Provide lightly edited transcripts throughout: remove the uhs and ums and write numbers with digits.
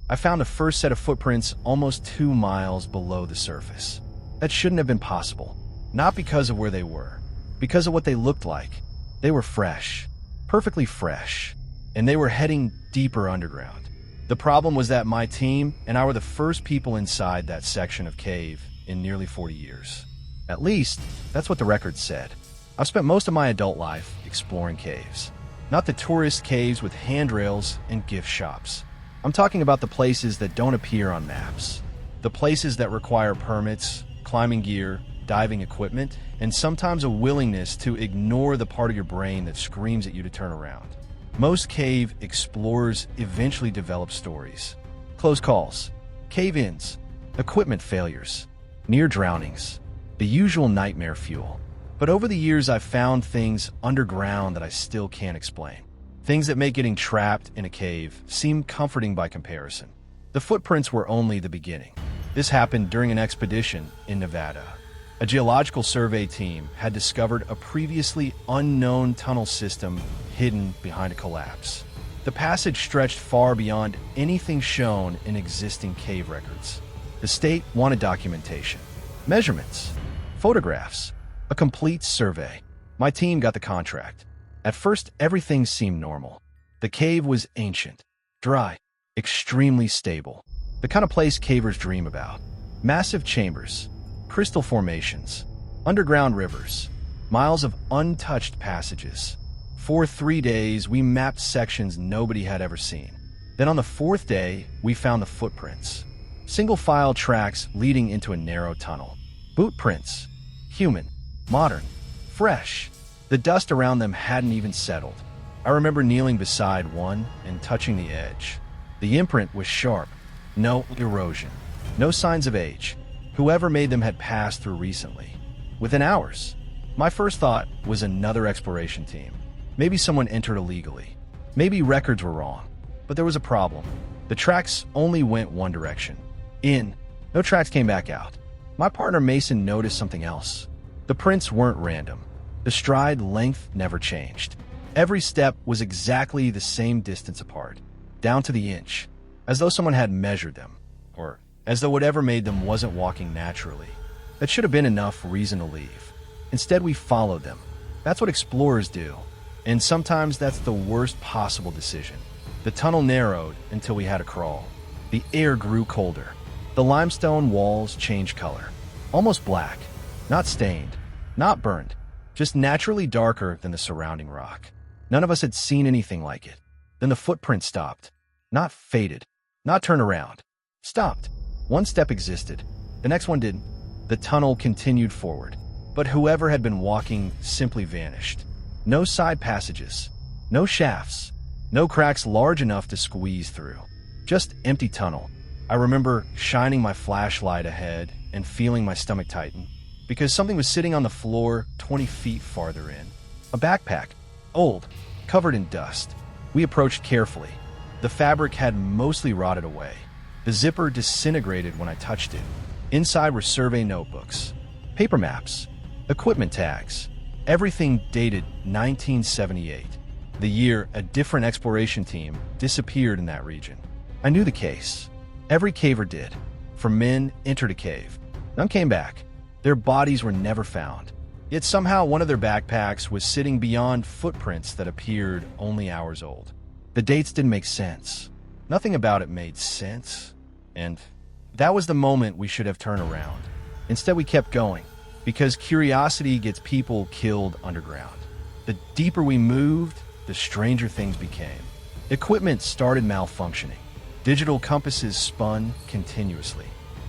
I found the first set of footprints almost 2 miles below the surface. That shouldn't have been possible. Not because of where they were, because of what they looked like. They were fresh, perfectly fresh, and they were heading deeper underground. The problem was that my team and I were the first people inside that section of cave in nearly 40 years. At least, that's what the record said. I've spent most of my adult life exploring caves. Not the tourist caves with handrails and gift shops. I'm talking about the places that don't appear on maps. The places that require permits, climbing gear, diving equipment, and sometimes a willingness to ignore the part of your brain that screams at you to turn around. Most cave explorers eventually develop stories. Close calls, cave-ins, equipment failures, near drownings, the usual nightmare fuel. But over the years, I've found things underground that I still can't explain. Things that make getting trapped in a cave seem comforting by comparison. The footprints were only the beginning. This happened during an expedition in Nevada. A geological survey team had discovered a previously unknown tunnel system hidden behind a collapse. The passage stretched far beyond anything shown in existing cave records. The state wanted documentation, measurements, photographs, a complete survey. My team got the contract. At first, everything seemed normal. The cave was ancient, dry, extremely stable. The kind of place cavers dream about. Massive chambers, crystal formations, underground rivers, miles of untouched passages. For 3 days, we mapped sections nobody had ever seen. Then on the 4th day, we found the footprints. Single-file tracks leading into a narrow tunnel. Boot prints. Human. Modern. Fresh. The dust around them hadn't even settled. I remember kneeling beside one and touching the edge. The imprint was sharp. No erosion. No signs of age. Whoever made them had passed through recently. Within hours. My first thought was another exploration team. Maybe someone entered illegally. Maybe records were wrong. But there was a problem. The tracks only went one direction. In. No tracks came back out. My partner Mason noticed something else. The prints weren't random. The stride length never changed. Every step was exactly the same distance apart, down to the inch, as though someone had measured them, or as though whatever made them wasn't walking naturally. That should have been enough reason to leave. Instead, we followed them. That's what explorers do, and sometimes that's the worst possible decision. The tunnel narrowed until we had to crawl. The air grew colder. The limestone walls changed color, almost black, not stained, not burned, just naturally darker than the surrounding rock. None of us had seen anything like it. Then the footprint stopped. Not faded. Not turned around. Stopped. One step existed. The next one didn't. The tunnel continued forward. But whoever had been walking simply vanished. No side passages. No shafts. No cracks large enough to squeeze through. Just empty tunnel. I remember shining my flashlight ahead and feeling my stomach tighten, because something was sitting on the floor 20 feet farther in. A backpack, old, covered in dust. We approached carefully. The fabric had mostly rotted away. The zipper disintegrated when I touched it. Inside were survey notebooks, paper maps, equipment tags, everything dated 1978, the year a different exploration team disappeared in that region. I knew the case. Every caver did. From men entered a cave. None came back. Their bodies were never found. Yet somehow one of their backpacks was sitting beyond footprints that appeared only hours old. The dates didn't make sense. Nothing about it made sense. And that was the moment we should have turned around. Instead, we kept going, because curiosity gets people killed underground. The deeper we moved, the stranger things became. Equipment started malfunctioning. Digital compasses spun continuously.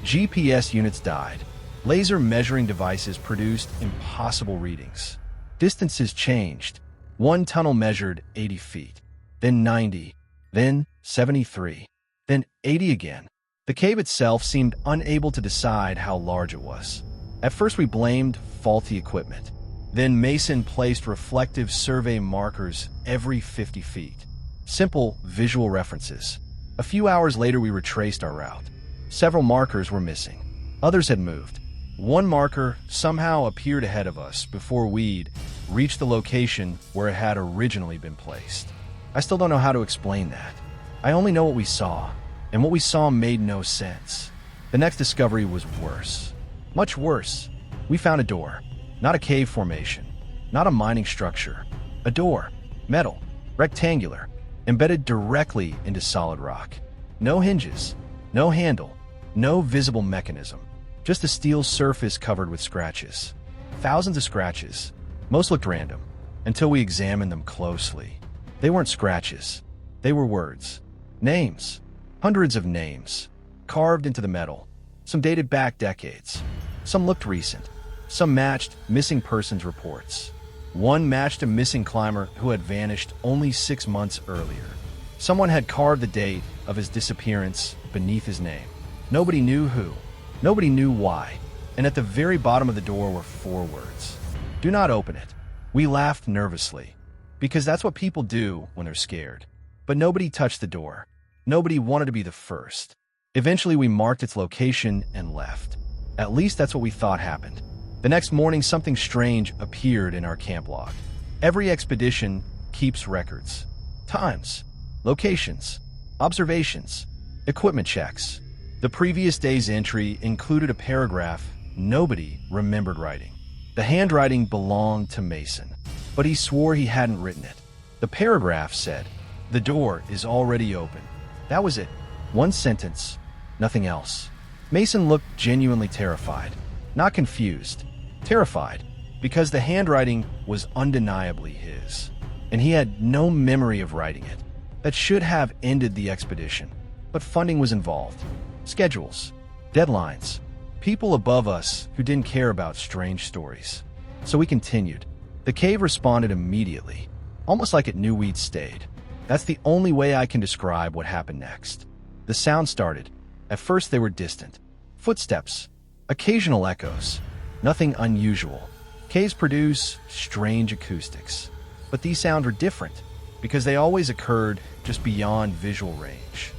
GPS units died. Laser measuring devices produced impossible readings. Distances changed. One tunnel measured 80 feet, then 90, then 73, then 80 again. The cave itself seemed unable to decide how large it was. At first we blamed faulty equipment. Then Mason placed reflective survey markers every 50 feet. Simple visual references. A few hours later we retraced our route. Several markers were missing. Others had moved. One marker somehow appeared ahead of us before we'd reached the location where it had originally been placed. I still don't know how to explain that. I only know what we saw. and what we saw made no sense. The next discovery was worse. Much worse. We found a door. Not a cave formation. Not a mining structure. A door. Metal. Rectangular. Embedded directly into solid rock. No hinges. No handle. No visible mechanism. Just a steel surface covered with scratches. Thousands of scratches. Most looked random, until we examined them closely. They weren't scratches. They were words. Names. Hundreds of names. Carved into the metal. Some dated back decades. Some looked recent. Some matched missing persons reports. One matched a missing climber who had vanished only 6 months earlier. Someone had carved the date of his disappearance beneath his name. Nobody knew who. Nobody knew why. And at the very bottom of the door were 4 words. Do not open it. We laughed nervously, because that's what people do when they're scared. But nobody touched the door. Nobody wanted to be the first. Eventually, we marked its location and left. At least that's what we thought happened. The next morning, something strange appeared in our camp log. Every expedition keeps records. Times, locations, observations, equipment checks. The previous day's entry included a paragraph nobody remembered writing. The handwriting belonged to Mason, but he swore he hadn't written it. The paragraph said, "The door is already open." That was it. One sentence, nothing else. Mason looked genuinely terrified, not confused. Terrified, because the handwriting was undeniably his, and he had no memory of writing it. That should have ended the expedition, but funding was involved. Schedules, deadlines, people above us who didn't care about strange stories. So we continued. The cave responded immediately, almost like it knew we'd stayed. That's the only way I can describe what happened next. The sound started. At first they were distant. Footsteps, occasional echoes, nothing unusual. Caves produce strange acoustics. But these sounds were different, because they always occurred just beyond visual range.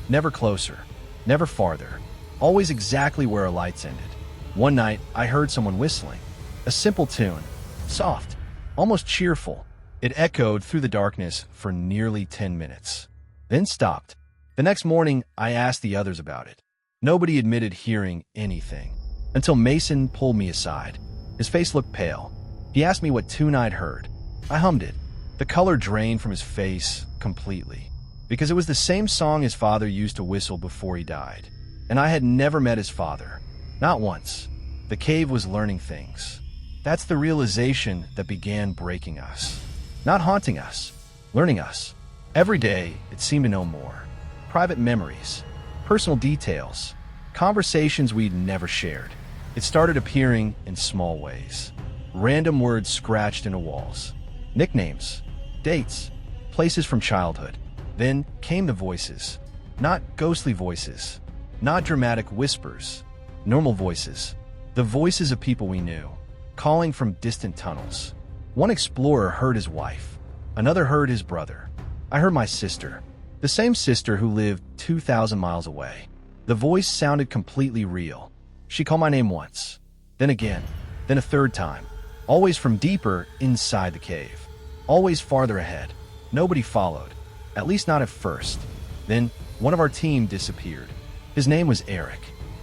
Never closer, never farther, always exactly where our lights ended. One night, I heard someone whistling. A simple tune, soft, almost cheerful. It echoed through the darkness for nearly 10 minutes, then stopped. The next morning, I asked the others about it. Nobody admitted hearing anything, until Mason pulled me aside. His face looked pale. He asked me what tune I'd heard. I hummed it. The color drained from his face completely, because it was the same song his father used to whistle before he died. And I had never met his father. Not once. The cave was learning things. That's the realization that began breaking us. Not haunting us, learning us. Every day, it seemed to know more. Private memories, personal details, conversations we'd never shared. It started appearing in small ways. Random words scratched into walls. Nicknames, dates, places from childhood. Then came the voices. Not ghostly voices, not dramatic whispers, normal voices. The voices of people we knew, calling from distant tunnels. One explorer heard his wife. Another heard his brother. I heard my sister, the same sister who lived 2,000 miles away. The voice sounded completely real. She called my name once, then again, then a third time. Always from deeper inside the cave. Always farther ahead. Nobody followed, at least not at first. Then, one of our team disappeared. His name was Eric.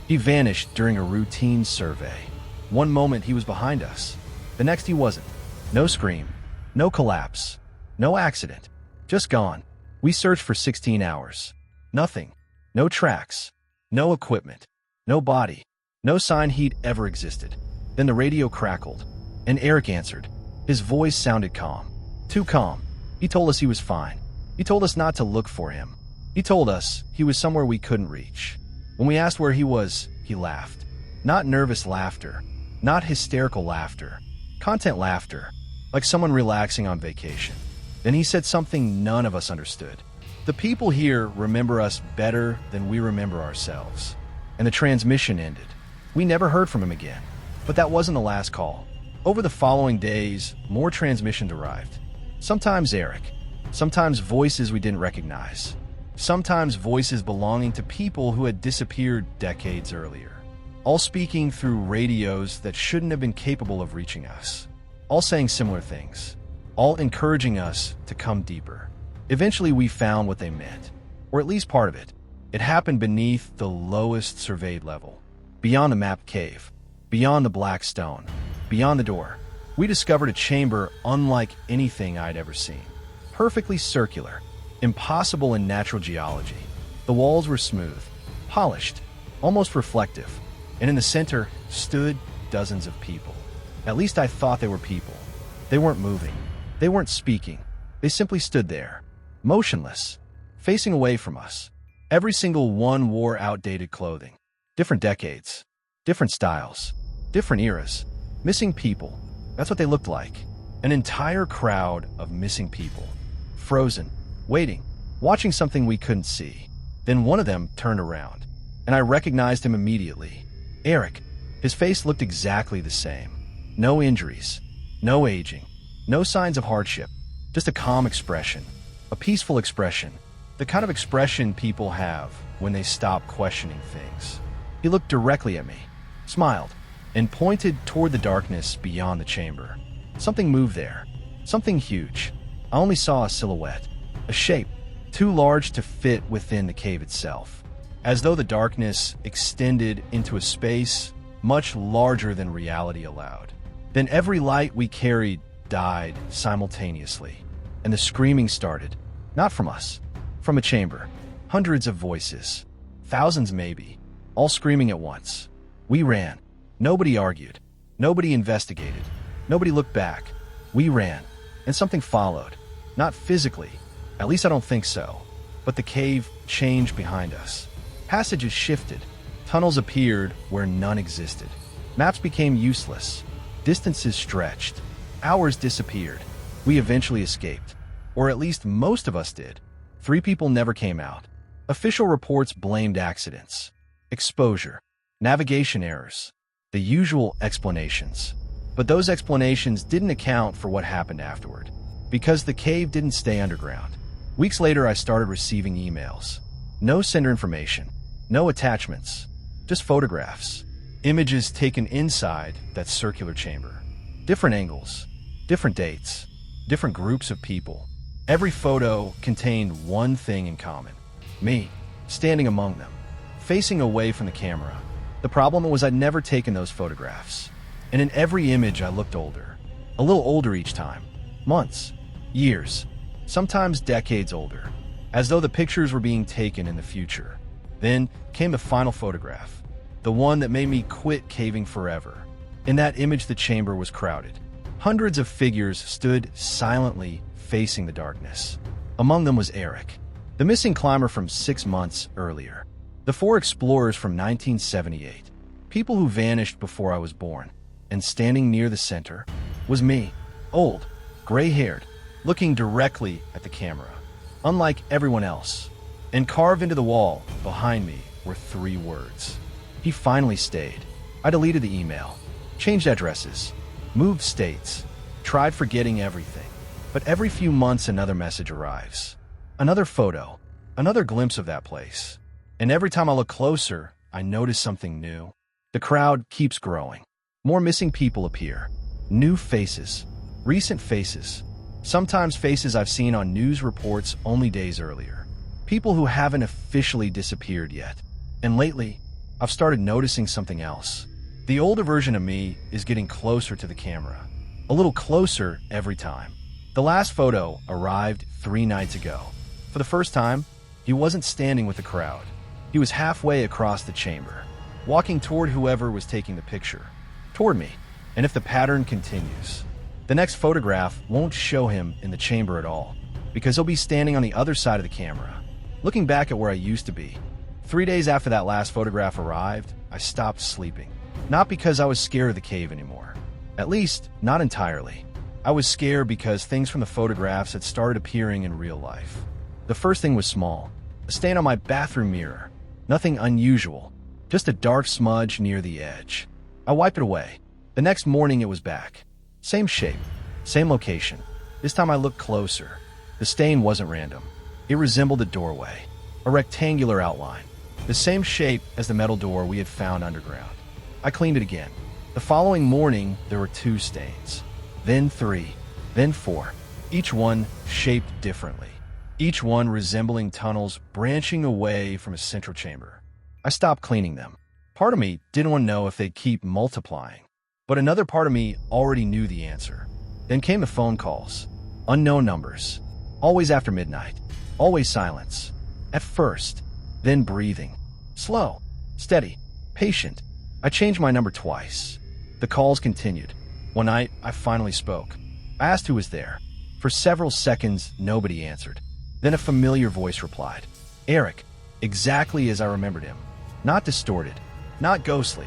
He vanished during a routine survey. One moment he was behind us. The next he wasn't. No scream. No collapse. No accident. Just gone. We searched for 16 hours. Nothing. No tracks. No equipment. No body. No sign he'd ever existed. Then the radio crackled, and Eric answered. His voice sounded calm. Too calm. He told us he was fine. He told us not to look for him. He told us he was somewhere we couldn't reach. When we asked where he was, he laughed. Not nervous laughter. Not hysterical laughter. Content laughter. Like someone relaxing on vacation. Then he said something none of us understood. The people here remember us better than we remember ourselves. And the transmission ended. We never heard from him again. But that wasn't the last call. Over the following days, more transmissions arrived. Sometimes Eric. Sometimes voices we didn't recognize. Sometimes voices belonging to people who had disappeared decades earlier. All speaking through radios that shouldn't have been capable of reaching us. All saying similar things. All encouraging us to come deeper. Eventually we found what they meant. Or at least part of it. It happened beneath the lowest surveyed level, beyond the mapped cave, beyond the black stone, beyond the door. We discovered a chamber unlike anything I'd ever seen. Perfectly circular, impossible in natural geology. The walls were smooth, polished, almost reflective, and in the center stood dozens of people. At least I thought they were people. They weren't moving. They weren't speaking. They simply stood there, motionless, facing away from us. Every single one wore outdated clothing. Different decades, different styles, different eras. Missing people. That's what they looked like. An entire crowd of missing people. Frozen, waiting, watching something we couldn't see. Then one of them turned around, and I recognized him immediately. Eric. His face looked exactly the same. No injuries, no aging, no signs of hardship. Just a calm expression, a peaceful expression, the kind of expression people have when they stop questioning things. He looked directly at me, smiled, and pointed toward the darkness beyond the chamber. Something moved there, something huge. I only saw a silhouette, a shape, too large to fit within the cave itself, as though the darkness extended into a space much larger than reality allowed. Then every light we carried died simultaneously, and the screaming started, not from us, from a chamber. Hundreds of voices, thousands maybe, all screaming at once. We ran. Nobody argued. Nobody investigated. Nobody looked back. We ran, and something followed. Not physically, at least I don't think so, but the cave changed behind us. Passages shifted. Tunnels appeared where none existed. Maps became useless. Distances stretched. Hours disappeared. We eventually escaped. Or at least most of us did. 3 people never came out. Official reports blamed accidents, exposure, navigation errors, the usual explanations. But those explanations didn't account for what happened afterward, because the cave didn't stay underground. Weeks later, I started receiving emails. No sender information, no attachments, just photographs. Images taken inside that circular chamber. Different angles, different dates, different groups of people. Every photo contained one thing in common. Me, standing among them, facing away from the camera. The problem was I'd never taken those photographs. And in every image I looked older. A little older each time. Months, years, sometimes decades older. As though the pictures were being taken in the future. Then came the final photograph. The one that made me quit caving forever. In that image, the chamber was crowded. Hundreds of figures stood silently facing the darkness. Among them was Eric, the missing climber from 6 months earlier. The 4 explorers from 1978, people who vanished before I was born. And standing near the center was me, old, gray-haired, looking directly at the camera, unlike everyone else. And carved into the wall behind me were 3 words. He finally stayed. I deleted the email, changed addresses, moved states, tried forgetting everything. But every few months another message arrives. Another photo, another glimpse of that place. And every time I look closer, I notice something new. The crowd keeps growing. More missing people appear. New faces, recent faces. Sometimes faces I've seen on news reports only days earlier. People who haven't officially disappeared yet. And lately, I've started noticing something else. The older version of me is getting closer to the camera. A little closer every time. The last photo arrived 3 nights ago. For the first time, he wasn't standing with the crowd. He was halfway across the chamber, walking toward whoever was taking the picture. Toward me. And if the pattern continues, the next photograph won't show him in the chamber at all, because he'll be standing on the other side of the camera, looking back at where I used to be. 3 days after that last photograph arrived, I stopped sleeping. Not because I was scared of the cave anymore. At least, not entirely. I was scared because things from the photographs had started appearing in real life. The first thing was small. A stain on my bathroom mirror. Nothing unusual. Just a dark smudge near the edge. I wiped it away. The next morning it was back. Same shape. Same location. This time I looked closer. The stain wasn't random. It resembled a doorway. A rectangular outline. The same shape as the metal door we had found underground. I cleaned it again. The following morning there were 2 stains. Then 3, then 4, each one shaped differently. each one resembling tunnels branching away from a central chamber. I stopped cleaning them. Part of me didn't want to know if they'd keep multiplying, but another part of me already knew the answer. Then came the phone calls. Unknown numbers. Always after midnight. Always silence. At first. Then breathing. Slow. Steady. Patient. I changed my number twice. The calls continued. One night, I finally spoke. I asked who was there. For several seconds, nobody answered. Then a familiar voice replied. Eric. Exactly as I remembered him. Not distorted. Not ghostly.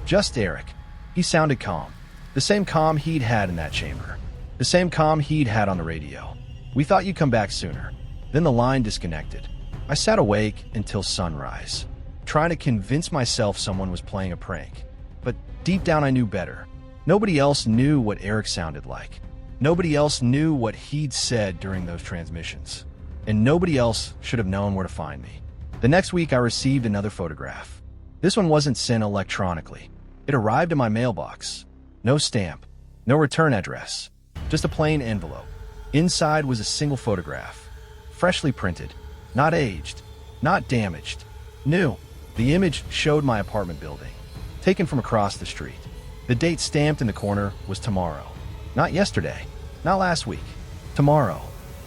Just Eric. He sounded calm. The same calm he'd had in that chamber. The same calm he'd had on the radio. We thought you'd come back sooner. Then the line disconnected. I sat awake until sunrise, trying to convince myself someone was playing a prank. But deep down I knew better. Nobody else knew what Eric sounded like. Nobody else knew what he'd said during those transmissions. And nobody else should have known where to find me. The next week I received another photograph. This one wasn't sent electronically. It arrived in my mailbox. No stamp. No return address. Just a plain envelope. Inside was a single photograph. Freshly printed. Not aged. Not damaged. New. The image showed my apartment building. Taken from across the street. The date stamped in the corner was tomorrow. Not yesterday. Not last week. Tomorrow.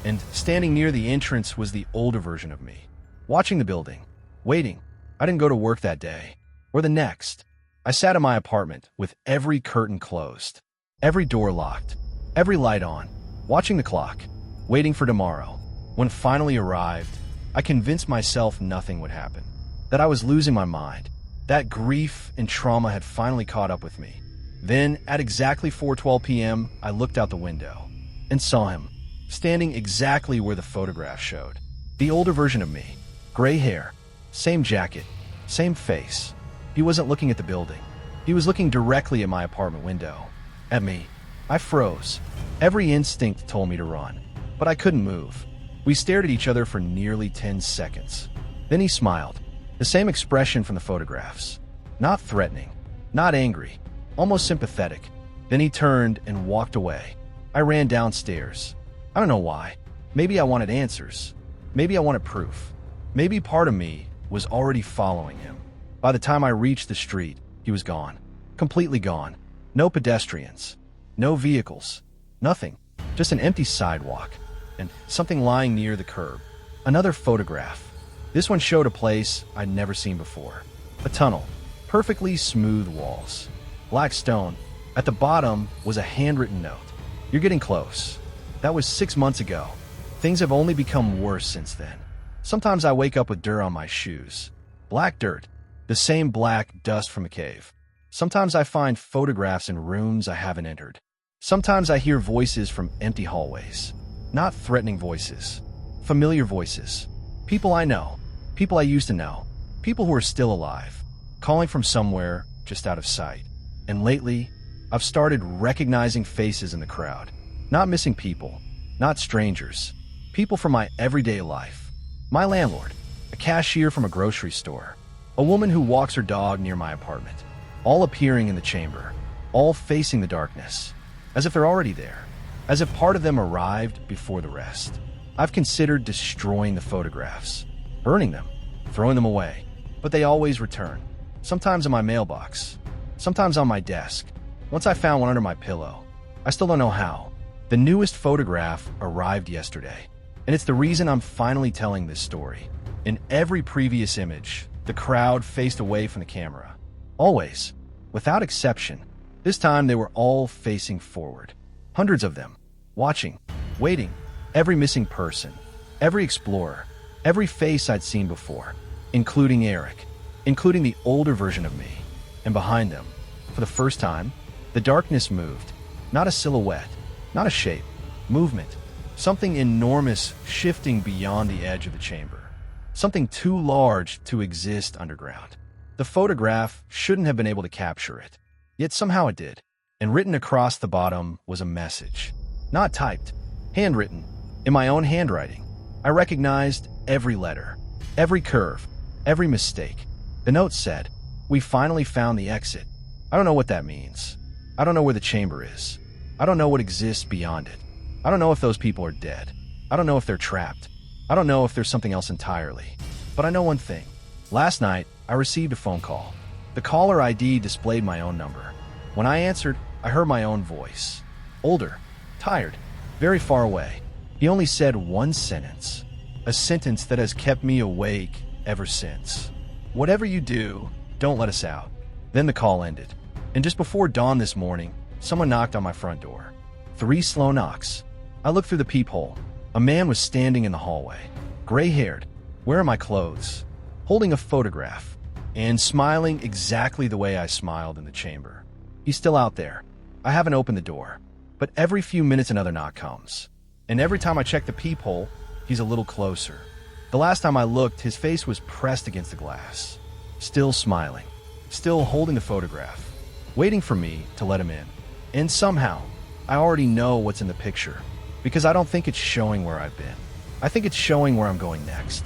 And standing near the entrance was the older version of me. Watching the building. Waiting. I didn't go to work that day. Or the next. I sat in my apartment with every curtain closed. Every door locked. Every light on. Watching the clock. Waiting for tomorrow. When it finally arrived, I convinced myself nothing would happen. That I was losing my mind. That grief and trauma had finally caught up with me. Then, at exactly 4:12 p.m., I looked out the window and saw him, standing exactly where the photograph showed. The older version of me. Gray hair. Same jacket. Same face. He wasn't looking at the building. He was looking directly at my apartment window. At me. I froze. Every instinct told me to run, but I couldn't move. We stared at each other for nearly 10 seconds. Then he smiled. The same expression from the photographs. Not threatening. Not angry. Almost sympathetic. Then he turned and walked away. I ran downstairs. I don't know why. Maybe I wanted answers. Maybe I wanted proof. Maybe part of me was already following him. By the time I reached the street, he was gone. Completely gone. No pedestrians. No vehicles. Nothing. Just an empty sidewalk. And something lying near the curb. Another photograph. This one showed a place I'd never seen before. A tunnel. Perfectly smooth walls. Black stone. At the bottom was a handwritten note. You're getting close. That was 6 months ago. Things have only become worse since then. Sometimes I wake up with dirt on my shoes. Black dirt. The same black dust from a cave. Sometimes I find photographs in rooms I haven't entered. Sometimes I hear voices from empty hallways. Not threatening voices. Familiar voices. People I know. People I used to know. People who are still alive. Calling from somewhere just out of sight. And lately, I've started recognizing faces in the crowd. Not missing people. Not strangers. People from my everyday life. My landlord. A cashier from a grocery store. A woman who walks her dog near my apartment. All appearing in the chamber. All facing the darkness. As if they're already there. As if part of them arrived before the rest. I've considered destroying the photographs. Burning them. Throwing them away. But they always return. Sometimes in my mailbox. Sometimes on my desk. Once I found one under my pillow. I still don't know how. The newest photograph arrived yesterday. And it's the reason I'm finally telling this story. In every previous image, the crowd faced away from the camera. Always. Without exception. This time they were all facing forward. Hundreds of them. Watching. Waiting. Every missing person. Every explorer. Every face I'd seen before. Including Eric. Including the older version of me. And behind them, for the first time, the darkness moved. Not a silhouette. Not a shape. Movement. Something enormous shifting beyond the edge of the chamber. Something too large to exist underground. The photograph shouldn't have been able to capture it. Yet somehow it did. And written across the bottom was a message. Not typed. Handwritten. In my own handwriting. I recognized every letter. Every curve. Every mistake. The note said, "We finally found the exit." I don't know what that means. I don't know where the chamber is. I don't know what exists beyond it. I don't know if those people are dead. I don't know if they're trapped. I don't know if there's something else entirely, but I know one thing. Last night, I received a phone call. The caller ID displayed my own number. When I answered, I heard my own voice. Older, tired, very far away. He only said one sentence. A sentence that has kept me awake ever since. Whatever you do, don't let us out. Then the call ended. And just before dawn this morning, someone knocked on my front door. 3 slow knocks. I looked through the peephole. A man was standing in the hallway, gray-haired, wearing my clothes, holding a photograph, and smiling exactly the way I smiled in the chamber. He's still out there. I haven't opened the door, but every few minutes another knock comes. And every time I check the peephole, he's a little closer. The last time I looked, his face was pressed against the glass, still smiling, still holding the photograph, waiting for me to let him in. And somehow, I already know what's in the picture, because I don't think it's showing where I've been. I think it's showing where I'm going next.